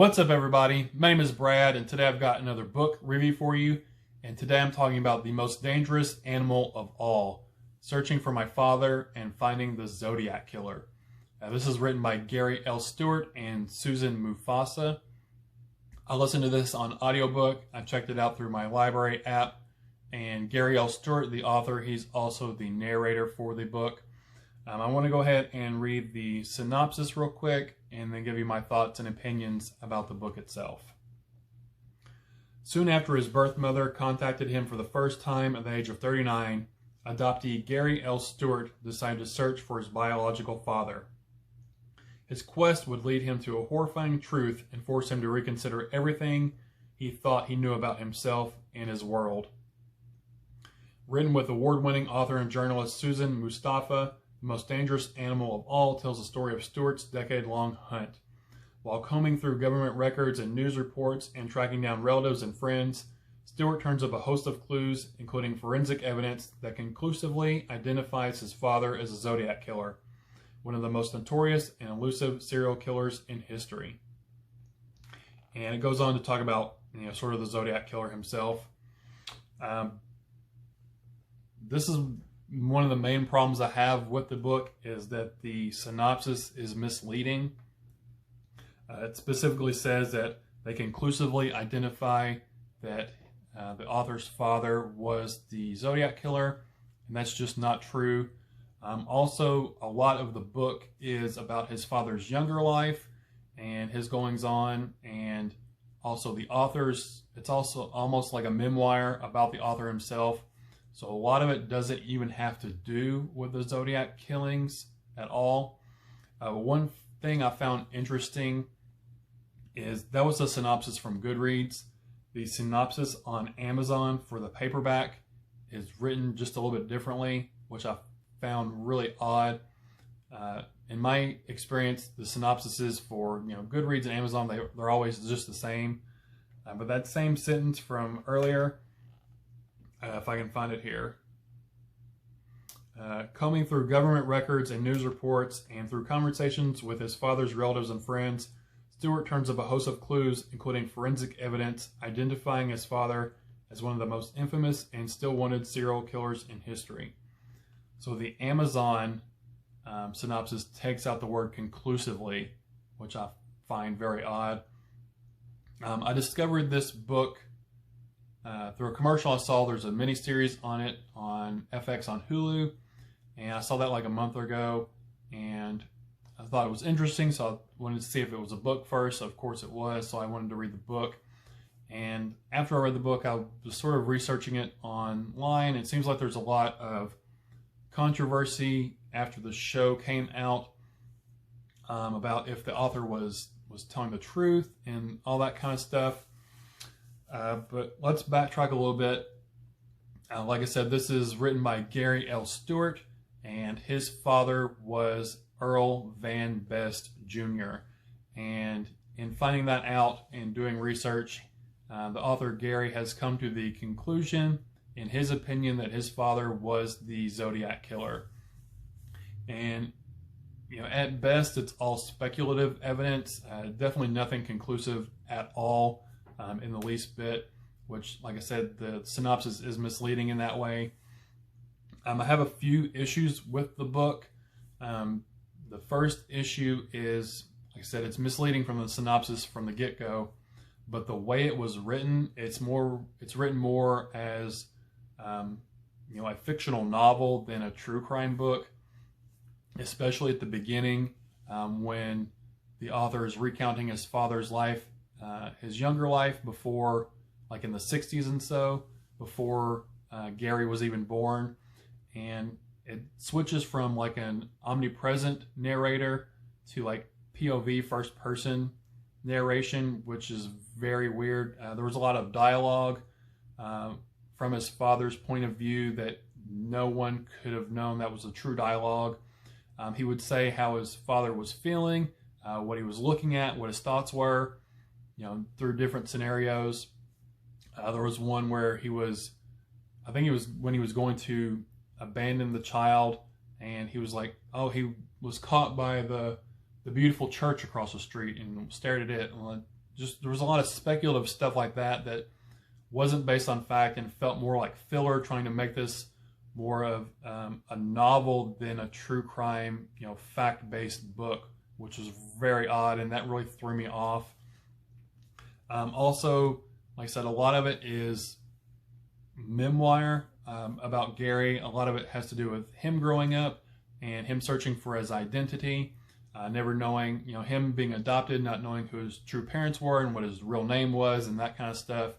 What's up, everybody? My name is Brad, and today I've got another book review for you. And today I'm talking about The Most Dangerous Animal of All, Searching for My Father and Finding the Zodiac Killer. This is written by Gary L. Stewart and Susan Mufasa. I listened to this on audiobook. I checked it out through my library app. And Gary L. Stewart, the author, he's also the narrator for the book. I want to go ahead and read the synopsis real quick and then give you my thoughts and opinions about the book itself. Soon after his birth mother contacted him for the first time at the age of 39, adoptee Gary L. Stewart decided to search for his biological father. His quest would lead him to a horrifying truth and force him to reconsider everything he thought he knew about himself and his world. Written with award-winning author and journalist Susan Mustafa, The Most Dangerous Animal of All tells the story of Stewart's decade-long hunt. While combing through government records and news reports and tracking down relatives and friends, Stewart turns up a host of clues, including forensic evidence that conclusively identifies his father as a Zodiac killer, one of the most notorious and elusive serial killers in history. And it goes on to talk about, sort of the Zodiac killer himself. This is one of the main problems I have with the book, is that the synopsis is misleading. It specifically says that they conclusively identify that the author's father was the Zodiac killer, and that's just not true. Also, a lot of the book is about his father's younger life and his goings-on, and also the author's, it's also almost like a memoir about the author himself. So a lot of it doesn't even have to do with the Zodiac killings at all. One thing I found interesting is that was a synopsis from Goodreads. The synopsis on Amazon for the paperback is written just a little bit differently, which I found really odd. In my experience, the synopsises for Goodreads and Amazon, they're always just the same. But that same sentence from earlier, if I can find it here. Combing through government records and news reports and through conversations with his father's relatives and friends, Stewart turns up a host of clues, including forensic evidence, identifying his father as one of the most infamous and still wanted serial killers in history. So the Amazon synopsis takes out the word conclusively, which I find very odd. I discovered this book through a commercial I saw. There's a miniseries on it on FX on Hulu, and I saw that like a month ago, and I thought it was interesting, so I wanted to see if it was a book first. Of course it was, so I wanted to read the book. And after I read the book, I was sort of researching it online. It seems like there's a lot of controversy after the show came out about if the author was telling the truth and all that kind of stuff. But let's backtrack a little bit. Like I said, this is written by Gary L. Stewart, and his father was Earl Van Best Jr. And in finding that out and doing research, the author Gary has come to the conclusion, in his opinion, that his father was the Zodiac killer. And at best, it's all speculative evidence. Definitely nothing conclusive at all. In the least bit, which, like I said, the synopsis is misleading in that way. I have a few issues with the book. The first issue is, like I said, it's misleading from the synopsis from the get-go, but the way it was written, it's written more as a fictional novel than a true crime book, especially at the beginning when the author is recounting his father's life, his younger life before, like in the 60s and so, before Gary was even born. And it switches from like an omnipresent narrator to like POV, first person narration, which is very weird. There was a lot of dialogue from his father's point of view that no one could have known that was a true dialogue. He would say how his father was feeling, what he was looking at, what his thoughts were, through different scenarios. There was one where I think it was when he was going to abandon the child, and he was like, oh, he was caught by the beautiful church across the street and stared at it, and there was a lot of speculative stuff like that that wasn't based on fact and felt more like filler, trying to make this more of a novel than a true crime, fact-based book, which was very odd, and that really threw me off. Also, like I said, a lot of it is memoir about Gary. A lot of it has to do with him growing up and him searching for his identity, never knowing, him being adopted, not knowing who his true parents were and what his real name was and that kind of stuff.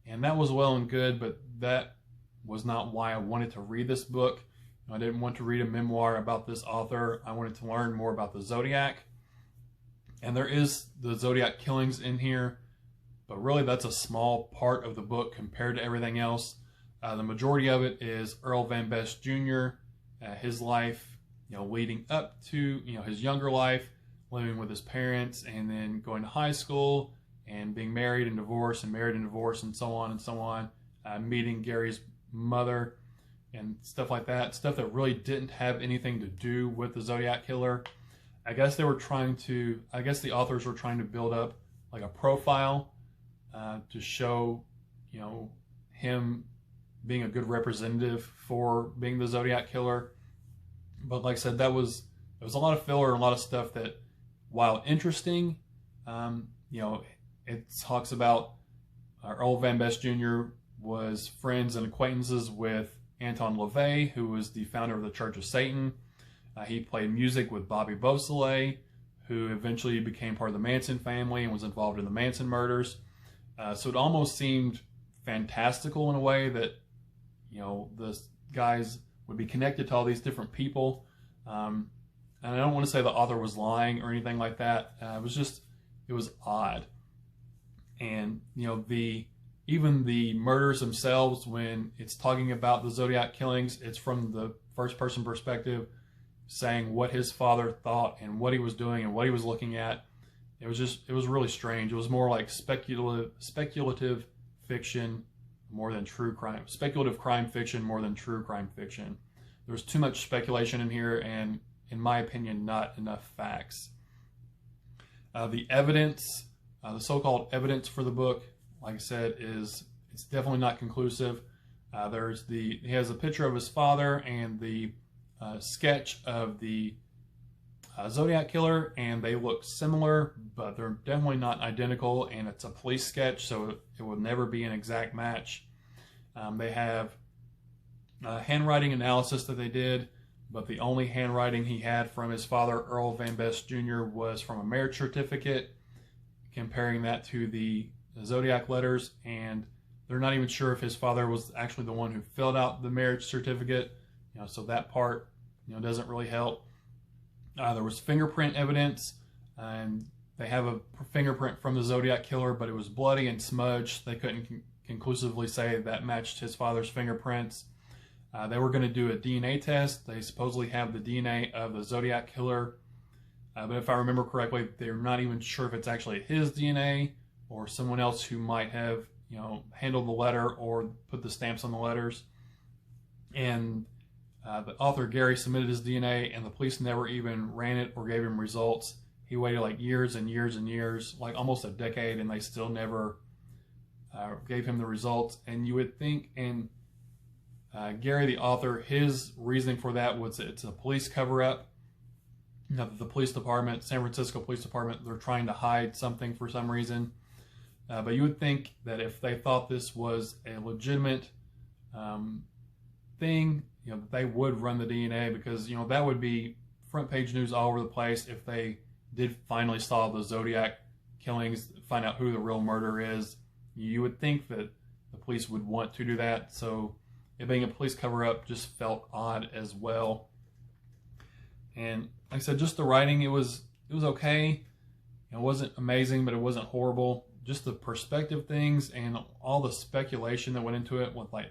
And that was well and good, but that was not why I wanted to read this book. I didn't want to read a memoir about this author. I wanted to learn more about the Zodiac. And there is the Zodiac killings in here, but really that's a small part of the book compared to everything else. The majority of it is Earl Van Best Jr., his life, leading up to, his younger life, living with his parents, and then going to high school, and being married and divorced, and married and divorced, and so on and so on. Meeting Gary's mother and stuff like that. Stuff that really didn't have anything to do with the Zodiac killer. I guess the authors were trying to build up like a profile to show, him being a good representative for being the Zodiac killer. But like I said, there was a lot of filler and a lot of stuff that, while interesting, it talks about Earl Van Best Jr. was friends and acquaintances with Anton LaVey, who was the founder of the Church of Satan. He played music with Bobby Beausoleil, who eventually became part of the Manson family and was involved in the Manson murders. So it almost seemed fantastical in a way that, the guys would be connected to all these different people. And I don't want to say the author was lying or anything like that. It was odd. And, even the murders themselves, when it's talking about the Zodiac killings, it's from the first person perspective, saying what his father thought and what he was doing and what he was looking at. It was really strange. It was more like speculative fiction more than true crime. Speculative crime fiction more than true crime fiction. There's too much speculation in here, and in my opinion, not enough facts. The evidence, the so-called evidence for the book, like I said, it's definitely not conclusive. He has a picture of his father and the sketch of the Zodiac killer, and they look similar, but they're definitely not identical, and it's a police sketch, so it will never be an exact match. They have handwriting analysis that they did, but the only handwriting he had from his father, Earl Van Best Jr., was from a marriage certificate, comparing that to the Zodiac letters, and they're not even sure if his father was actually the one who filled out the marriage certificate, so that part, doesn't really help. There was fingerprint evidence, and they have a fingerprint from the Zodiac killer, but it was bloody and smudged. They couldn't conclusively say that matched his father's fingerprints. They were going to do a DNA test. They supposedly have the DNA of the Zodiac killer, but if I remember correctly, they're not even sure if it's actually his DNA or someone else who might have, handled the letter or put the stamps on the letters. And the author, Gary, submitted his DNA, and the police never even ran it or gave him results. He waited like years and years and years, like almost a decade, and they still never gave him the results. And you would think, and Gary, the author, his reasoning for that was it's a police cover-up. The police department, San Francisco Police Department, they're trying to hide something for some reason. But you would think that if they thought this was a legitimate thing, they would run the DNA, because, that would be front page news all over the place if they did finally solve the Zodiac killings, find out who the real murderer is. You would think that the police would want to do that. So it being a police cover-up just felt odd as well. And like I said, just the writing, it was okay. It wasn't amazing, but it wasn't horrible. Just the perspective things and all the speculation that went into it, with like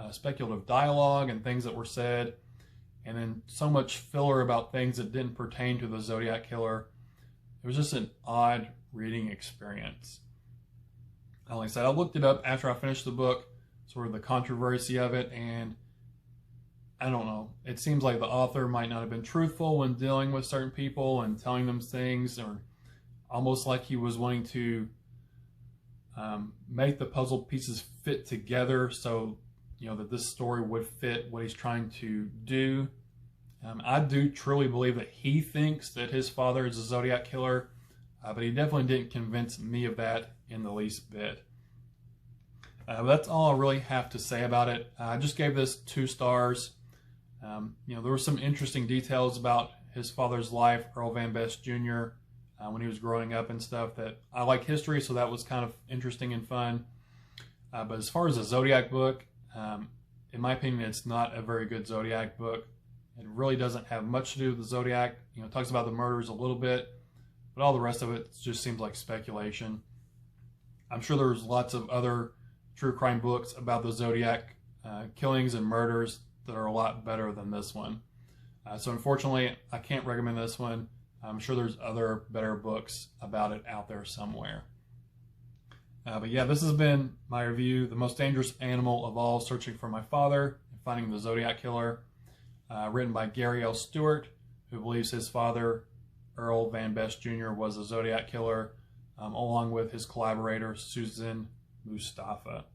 speculative dialogue and things that were said, and then so much filler about things that didn't pertain to the Zodiac killer. It was just an odd reading experience. Like I said, I looked it up after I finished the book, sort of the controversy of it, and I don't know. It seems like the author might not have been truthful when dealing with certain people and telling them things, or almost like he was wanting to make the puzzle pieces fit together so, you know, that this story would fit what he's trying to do. I do truly believe that he thinks that his father is a Zodiac killer, but he definitely didn't convince me of that in the least bit. That's all I really have to say about it. I just gave this 2 stars. You know, there were some interesting details about his father's life, Earl Van Best Jr., when he was growing up and stuff that I like history, so that was kind of interesting and fun. But as far as a Zodiac book, in my opinion, it's not a very good Zodiac book. It really doesn't have much to do with the Zodiac. You know, it talks about the murders a little bit, but all the rest of it just seems like speculation. I'm sure there's lots of other true crime books about the Zodiac killings and murders that are a lot better than this one. So unfortunately, I can't recommend this one. I'm sure there's other better books about it out there somewhere. But yeah, this has been my review, The Most Dangerous Animal of All, Searching for My Father and Finding the Zodiac Killer, written by Gary L. Stewart, who believes his father, Earl Van Best Jr., was a Zodiac killer, along with his collaborator, Susan Mustafa.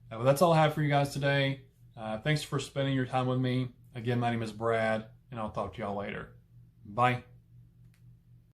But that's all I have for you guys today. Thanks for spending your time with me. Again, my name is Brad, and I'll talk to y'all later. Bye.